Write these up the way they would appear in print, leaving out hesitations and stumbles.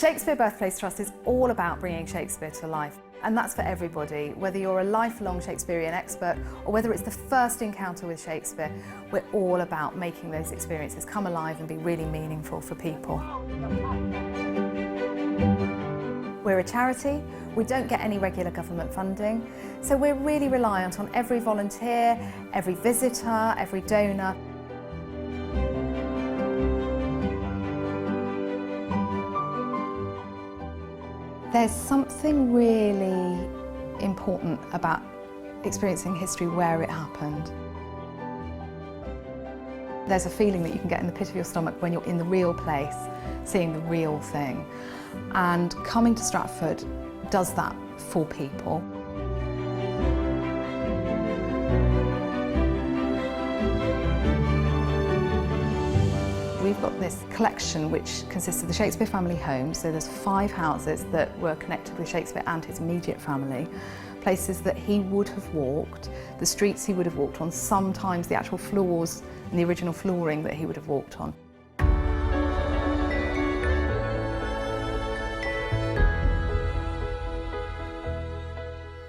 Shakespeare Birthplace Trust is all about bringing Shakespeare to life, and that's for everybody. Whether you're a lifelong Shakespearean expert or whether it's the first encounter with Shakespeare, we're all about making those experiences come alive and be really meaningful for people. We're a charity, we don't get any regular government funding, so we're really reliant on every volunteer, every visitor, every donor. There's something really important about experiencing history where it happened. There's a feeling that you can get in the pit of your stomach when you're in the real place, seeing the real thing. And coming to Stratford does that for people. We've got this collection which consists of the Shakespeare family home, so there's 5 houses that were connected with Shakespeare and his immediate family, places that he would have walked, the streets he would have walked on, sometimes the actual floors and the original flooring that he would have walked on.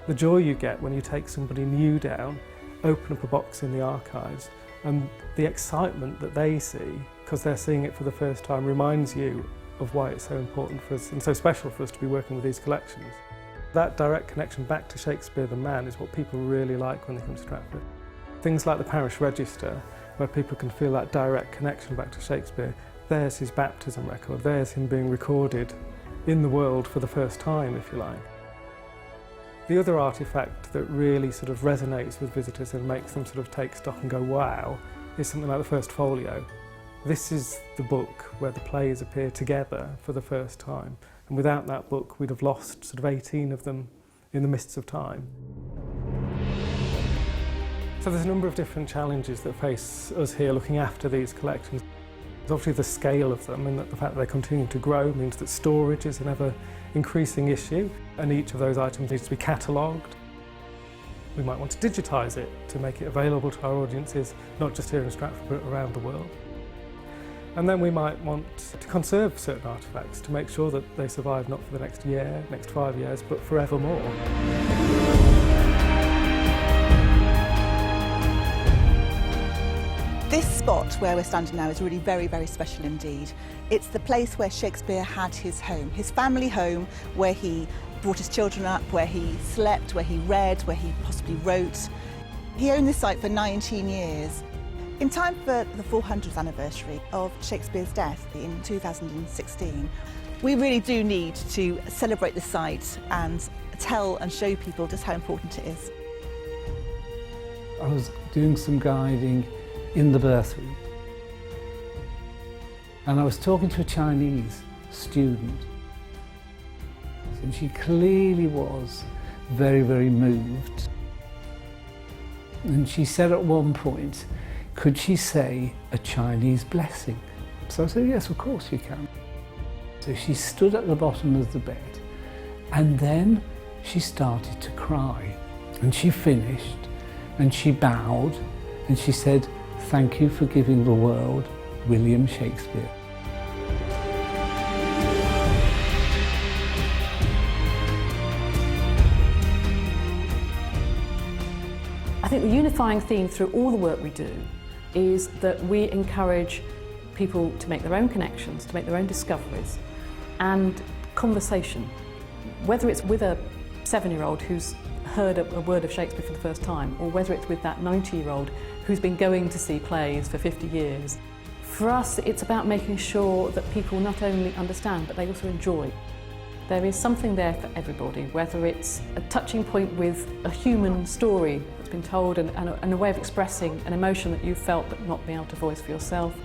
The joy you get when you take somebody new down, open up a box in the archives, and the excitement that they see because they're seeing it for the first time reminds you of why it's so important for us and so special for us to be working with these collections. That direct connection back to Shakespeare the man is what people really like when they come to Stratford. Things like the parish register, where people can feel that direct connection back to Shakespeare. There's his baptism record, there's him being recorded in the world for the first time, if you like. The other artefact that really sort of resonates with visitors and makes them sort of take stock and go, wow, is something like the first folio. This is the book where the plays appear together for the first time. And without that book, we'd have lost sort of 18 of them in the mists of time. So there's a number of different challenges that face us here looking after these collections. There's obviously the scale of them, and that the fact that they continue to grow means that storage is an ever increasing issue, and each of those items needs to be catalogued. We might want to digitise it to make it available to our audiences, not just here in Stratford, but around the world. And then we might want to conserve certain artefacts to make sure that they survive not for the next year, next 5 years, but forevermore. This spot where we're standing now is really very, very special indeed. It's the place where Shakespeare had his home, his family home, where he brought his children up, where he slept, where he read, where he possibly wrote. He owned this site for 19 years. In time for the 400th anniversary of Shakespeare's death in 2016, we really do need to celebrate the site and tell and show people just how important it is. I was doing some guiding in the birth room, and I was talking to a Chinese student, and she clearly was very, very moved. And she said at one point, could she say a Chinese blessing? So I said, yes, of course you can. So she stood at the bottom of the bed, and then she started to cry. And she finished, and she bowed, and she said, thank you for giving the world William Shakespeare. I think the unifying theme through all the work we do is that we encourage people to make their own connections, to make their own discoveries, and conversation. Whether it's with a 7-year-old who's heard a word of Shakespeare for the first time, or whether it's with that 90-year-old who's been going to see plays for 50 years. For us, it's about making sure that people not only understand, but they also enjoy. There is something there for everybody, whether it's a touching point with a human story that's been told and a way of expressing an emotion that you felt but not being able to voice for yourself,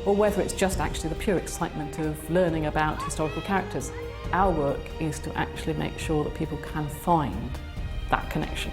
or whether it's just actually the pure excitement of learning about historical characters. Our work is to actually make sure that people can find that connection.